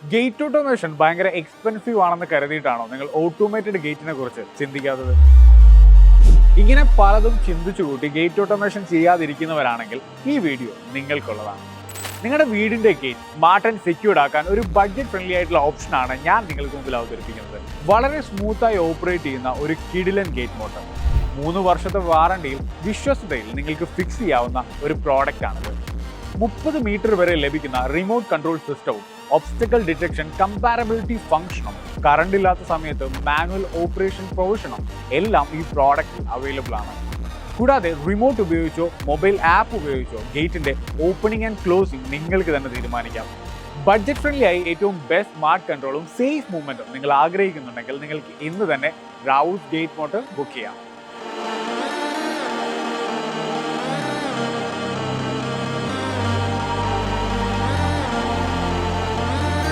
Gate automation ഭയങ്കര expensive ആണെന്ന് കരുതിയിട്ടാണോ നിങ്ങൾ ഓട്ടോമേറ്റഡ് ഗേറ്റിനെ കുറിച്ച് ചിന്തിക്കാത്തത്? ഇങ്ങനെ പലതും ചിന്തിച്ചു കൂട്ടി ഗേറ്റ് ഓട്ടോമേഷൻ ചെയ്യാതിരിക്കുന്നവരാണെങ്കിൽ ഈ വീഡിയോ നിങ്ങൾക്കുള്ളതാണ്. നിങ്ങളുടെ വീടിന്റെ ഗേറ്റ് സ്മാർട്ട് ആൻഡ് സെക്യൂർഡ് ആക്കാൻ ഒരു ബഡ്ജറ്റ് ഫ്രണ്ട്ലി ആയിട്ടുള്ള ഓപ്ഷനാണ് ഞാൻ നിങ്ങൾക്ക് മുമ്പിൽ അവതരിപ്പിക്കുന്നത്. വളരെ സ്മൂത്തായി ഓപ്പറേറ്റ് ചെയ്യുന്ന ഒരു കിഡിലൻ ഗേറ്റ് മോട്ടർ. 3 വർഷത്തെ വാറണ്ടിയിൽ വിശ്വസ്തയിൽ നിങ്ങൾക്ക് ഫിക്സ് ചെയ്യാവുന്ന ഒരു പ്രോഡക്റ്റ് ആണിത്. 30 മീറ്റർ വരെ ലഭിക്കുന്ന റിമോട്ട് കൺട്രോൾ സിസ്റ്റവും ഒബ്സ്റ്റക്കിൾ ഡിറ്റക്ഷൻ കമ്പാരബിലിറ്റി ഫംഗ്ഷനും കറണ്ട് ഇല്ലാത്ത സമയത്ത് മാനുവൽ ഓപ്പറേഷൻ പ്രൊവിഷനും എല്ലാം ഈ പ്രോഡക്റ്റിൽ അവൈലബിൾ ആണ്. കൂടാതെ റിമോട്ട് ഉപയോഗിച്ചോ മൊബൈൽ ആപ്പ് ഉപയോഗിച്ചോ ഗേറ്റിന്റെ ഓപ്പണിംഗ് ആൻഡ് ക്ലോസിംഗ് നിങ്ങൾക്ക് തന്നെ തീരുമാനിക്കാം. ബഡ്ജറ്റ് ഫ്രണ്ട്ലി ആയി ഏറ്റവും ബെസ്റ്റ് സ്മാർട്ട് കൺട്രോളും സേഫ് മൂവ്മെന്റും നിങ്ങൾ ആഗ്രഹിക്കുന്നുണ്ടെങ്കിൽ നിങ്ങൾക്ക് ഇന്ന് തന്നെ റൗസ് ഗേറ്റ് മോട്ടർ ബുക്ക് ചെയ്യാം.